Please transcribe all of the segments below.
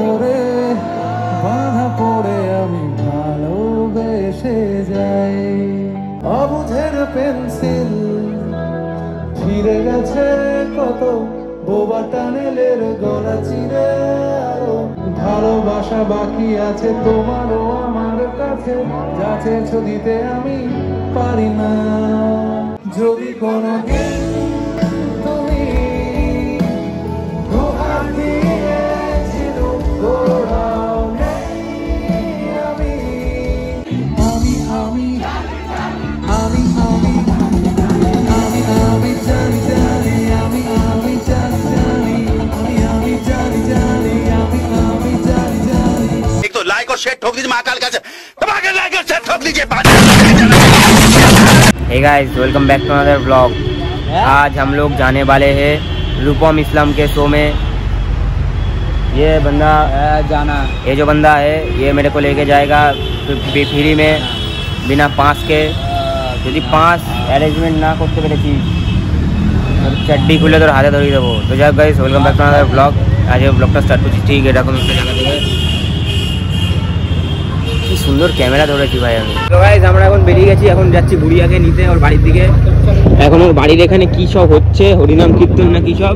আদরে বাধা পড়ে আমি ভালোবেসে যাই। অবুঝের পেন্সিল ফিরে গেছে কত বোবা টানেলের গলা চিরে, আরো ভালোবাসা বাকি আছে তোমারও আমার কাছে, যা চেয়েছো দিতে আমি পারি না। যদি কোনোদিন তুমি দুহাত দিয়েছিল গোড়াও নেই আমি আমি আমি আমি আমি আমি আমি জানি জানি আমি আমি জানি জানি আমি আমি জানি জানি আমি আমি জানি জানি। एक तो लाइक और शेयर ठोक दीजिए महाकाल का दबाकर लाइक और शेयर ठोक दीजिए। Hey guys, welcome back to another blog. आज हम लोग जाने वाले हैं रूपम इस्लाम के शो में। ये बंदा ये जो बंदा है ये मेरे को लेके जाएगा फ्री में बिना पास के। যদি পাস অ্যারেঞ্জমেন্ট না করতে পেরেছি চাড্ডি খুলে তোর হাতে ধরিয়ে দেবো। তো যাই হোক guys, welcome back to another blog. আজ ব্লগটা স্টার্ট করছি ঠিক এরকম একটা জায়গা থেকে। কি সুন্দর ক্যামেরা ধরেছি ভাই আমি। তো গাইস, আমরা এখন বেরিয়ে গেছি, এখন যাচ্ছি বুড়িয়াকে নিতে ওর বাড়ির দিকে। এখন ওর বাড়ির এখানে কি সব হচ্ছে, হরিনাম কীর্তন না কি সব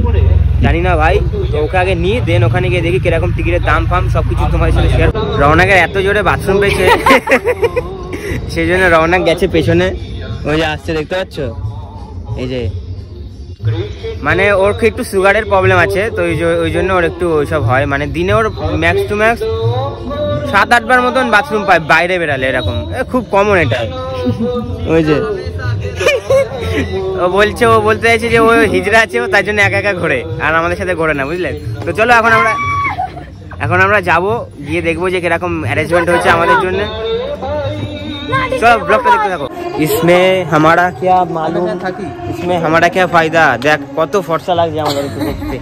জানি না ভাই। তো ওকে আগে নিয়ে দেন ওখানে গিয়ে দেখি কিরকম টিকিটের দাম ফাম সব কিছু তোমাদের সাথে শেয়ার। রওনাকের এত জোরে বাথরুম পেয়েছে সেই জন্য রওনাক গেছে পেছনে, ওই যে আসছে দেখতে পাচ্ছ। এই যে মানে ওর একটু সুগারের প্রবলেম আছে, তো ওই জন্য ওর একটু ওইসব হয়। মানে দিনে ওর ম্যাক্স টু ম্যাক্স 7-8 বার মতন বাথরুম পায় বাইরে বেরালে, এরকম খুব কমন এটা। ওই যে ও বলতে চাইছে যে ও হিজড়া আছে, ও তার জন্য একা একা ঘোরে আর আমাদের সাথে ঘোরে না, বুঝলেন। তো চলো এখন আমরা যাবো, গিয়ে দেখবো যে কিরকম অ্যারেঞ্জমেন্ট হয়েছে আমাদের জন্য। चलो ब्लॉग पे देखते থাকো। इसमें हमारा क्या मालूम इसमें हमारा क्या फायदा। देख কত ফর্সা লাগছে আমাদের দেখতে।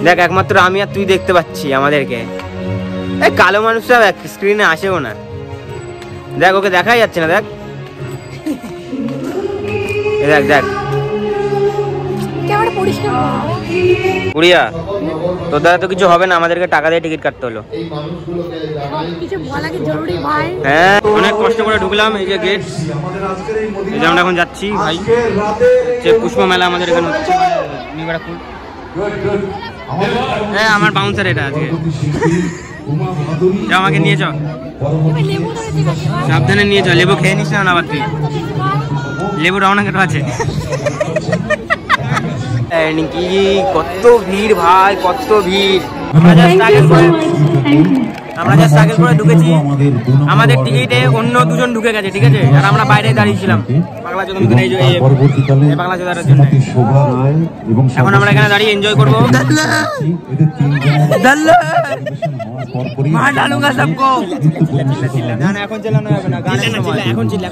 দেখ একমাত্র আমি আর তুই দেখতে পাচ্ছি আমাদেরকে। এই কালো মানুষরা স্ক্রিনে আসেও না। দেখ ওকে দেখাই যাচ্ছে না। দেখ দেখ দেখ ক্যামেরা পরিষ্কার পুরিয়া, তোর দ্বারা তো কিছু হবে না, আমাদেরকে টাকা দিয়ে টিকিট কাটতে হলো। কিছু বলা কি জরুরি ভাই? হ্যাঁ, অনেক কষ্ট করে ঢুকলাম। এই যে গেট, এই যে আমরা এখন যাচ্ছি ভাই। যে পুষ্প মেলা আমাদের এখানে হচ্ছে, হ্যাঁ আমার বাউন্সার এটা আজকে। আমাকে নিয়ে যাও, সাবধানে নিয়ে যাও। লেবু খেয়ে নিস না আবার তুই, লেবু রওনা কেটে আছে। কি কত ভিড় ভাই, কত ভিড়। আমরা যা স্ট্রাগল করে ঢুকেছি, আমাদের টিকিটে অন্য দুজন ঢুকে গেছে, ঠিক আছে। আর আমরা বাইরে দাঁড়িয়েছিলাম বাংলা জন্য। এখন আমরা এখানে দাঁড়িয়ে এনজয় করবো। এখন চালানো যাবে না, এখন চিল্লা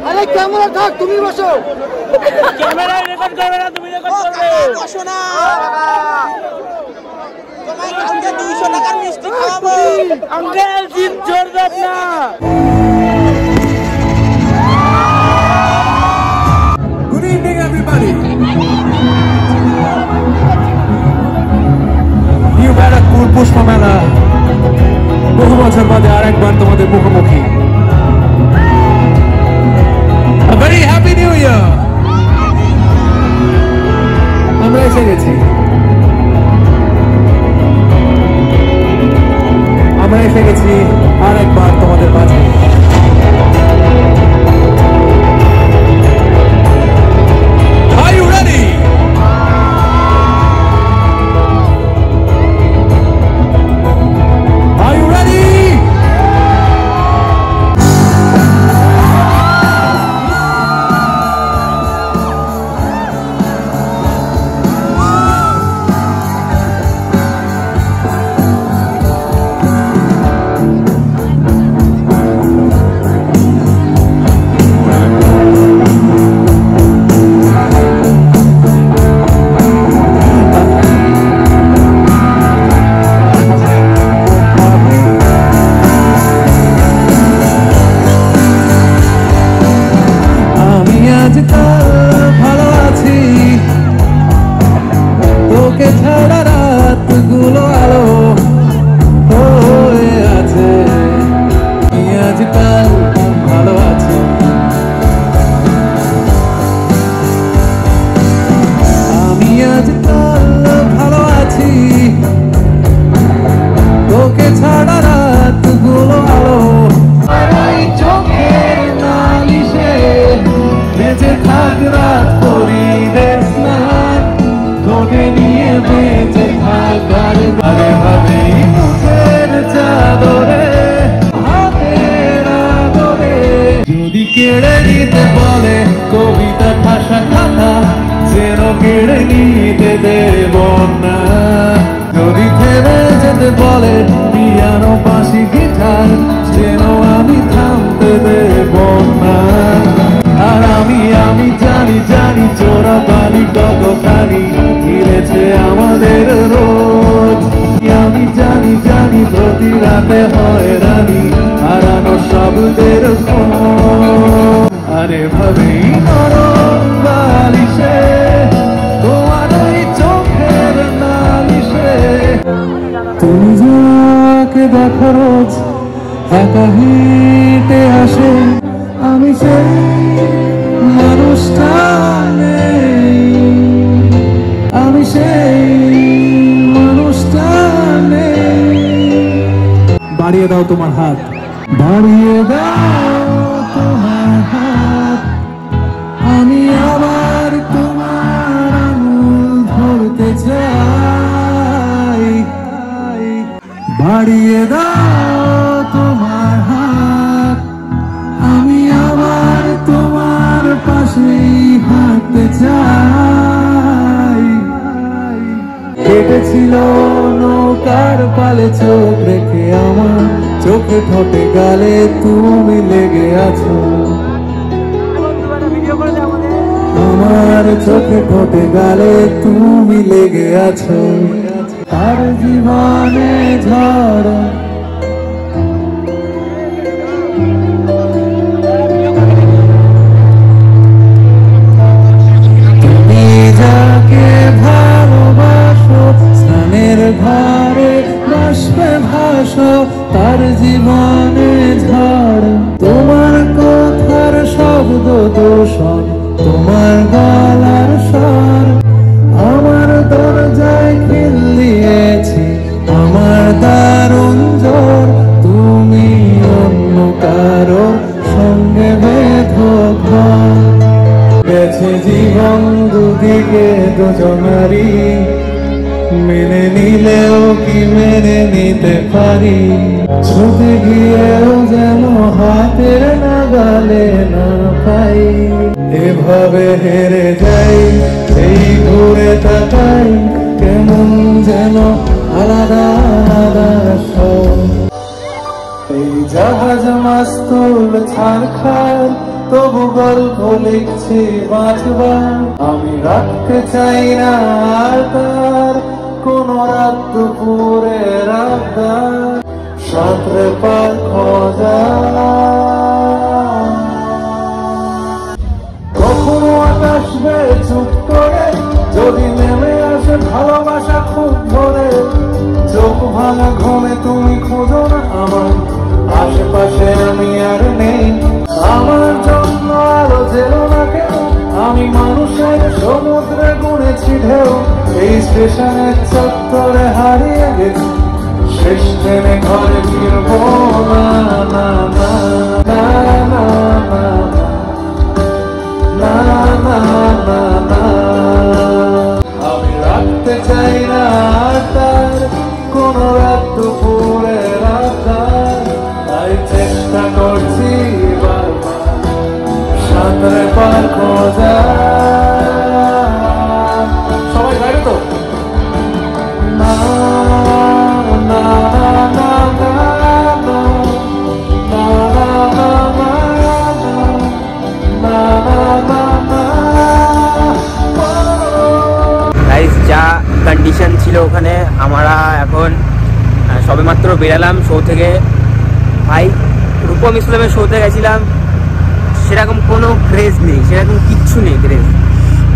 আরে ক্যামেরা থাক, তুমি বসো। ক্যামেরা রেকর্ড করবে না, তুমি রেকর্ড করবে। বসো না, তোমায় কালকে 200 টাকার মিষ্টি খাওয়াবো। আঙ্কেল জিত জোর দেন না। Good evening everybody. New Barrackpore পুষ্প মেলা বহু বছর বাদে আরেকবার তোমাদের মুখোমুখি। A very happy new year. আমরা এসে গেছি, আরেকবার তোমাদের মাঝে। Are you ready? Are you ready? কেড়ে নিতে বলে কবিতা ঠাসা খাতা, যেন কেড়ে নিতে দেব না। যদি থেমে যেতে বলে পিয়ানো বাঁশি গিটার, যেন আমি থামতে দেব না। আর আমি জানি জানি চোরা বালি কতখানি ঘিরেছে আমাদের রোজ। আমি জানি জানি প্রতি রাতে হয় রানী হারানো শব্দের খোঁজ। আরে ভাবেই নরম বালিশে তোমার ওই চোখের নালিশে, তুমি যাকে দেখো রোজ একা হেঁটে আসে, আমি সেই মানুষটা নেই, আমি সেই মানুষটা নেই। বাড়িয়ে দাও তোমার হাত, বাড়িয়ে দাও তোমার হাত, আমি আবার তোমার আঙুল ধরতে চাই। বাড়িয়ে দাও তোমার হাত, আমি আবার তোমার পাশেই হাঁটতে চাই। কেটেছিল নৌকার পালে চোখ রেখে আমার চোখে ঠোঁটে গালে তুমি লেগে আছো, আমার চোখে ঠোঁটে গালে তুমি লেগে আছো। তার জীবনে ঝড় তুমি যাকে ভালোবাসো, স্নানের ঘরে বাষ্পে ভাসো, তার জীবনে ঝড়। তোমার কথার শব্দ দূষণ, তোমার গলার স্বর, আমার দরজায় খিল দিয়েছি আমার দারুণ জোর। তুমি অন্য কারো সঙ্গে বেঁধো ঘর, গেছে জীবন দুদিকে দুজনারই, মেনে নিলেও কি মেনে নিতে পারি। ছুটে গিয়েও যেন হাতের নাগালে না পাই, এভাবে হেরে যাই এই ঘুরে তাকাই, কেমন যেন আলাদা আলাদা সব। এই জাহাজ মাস্তুল ছাড়খার, তবু গল্প লিখছি বাঁচবার। আমি রাখতে চাই না আর তার কোন রাত দুপুরে রাতদার, সাঁতরে পার খোঁজা। কখনো আকাশ বেয়ে চুপ করে যদি নেমে আসে ভালোবাসা খুব ধরে, চোখ ভাঙা ঘুমে তুমি খোঁজো না আমার আশেপাশে, আমি আর নেই। আমার জন্য আলো জেলো না কেন, আমি মানুষের সমুদ্রে গুনেছি ঢেউ। এই স্টেশনের চত্বরে হারিয়ে গেছি, শেষ ট্রেনে ঘরে ফিরবো না না না না না না না না না। আমি রাখতে চাই না তার কোন রাত দুপুরে রাতদার, তাই চেষ্টা করছি বারবার সাঁতরে পার খোঁজা। সবাই গাড়ি তো না না না না না না না না না। গাইস, যা কন্ডিশন ছিল ওখানে, আমরা এখন সবেমাত্র বেরালাম শো থেকে। ভাই, রূপম ইসলামের শোতে গেছিলাম, সেরকম কোনো ক্রেজ নেই, সেরকম কিচ্ছু নেই ক্রেজ।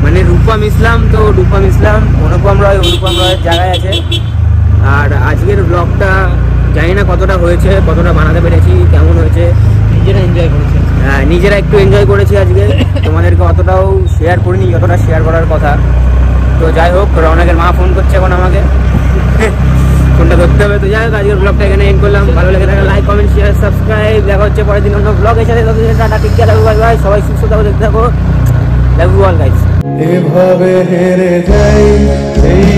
মানে রূপম ইসলাম তো রূপম ইসলাম, অনুপম রয়ের জায়গায় আছে। আর আজকের ব্লগটা জানি না কতটা হয়েছে, কতটা বানাতে পেরেছি, কেমন হয়েছে। নিজেরা এনজয় করেছি, নিজেরা একটু এনজয় করেছি আজকে। তোমাদেরকে অতটাও শেয়ার করিনি যতটা শেয়ার করার কথা। তো যাই হোক, রওনাকের মা ফোন করছে এখন আমাকে, ফোনটা ধরতে হবে। তো যাই হোক, আজকের ব্লগটা এখানে এন্ড করলাম। ভালো লেগে থাকলে লাইক, কমেন্ট, শেয়ার, সাবস্ক্রাইব। দেখা হচ্ছে পরের দিন অন্য ব্লগের সাথে। Tata, take care, bye bye. সবাই সুস্থ থাকো, দেখতে থাকো। Love you all guys. এভাবে হেরে যাই এই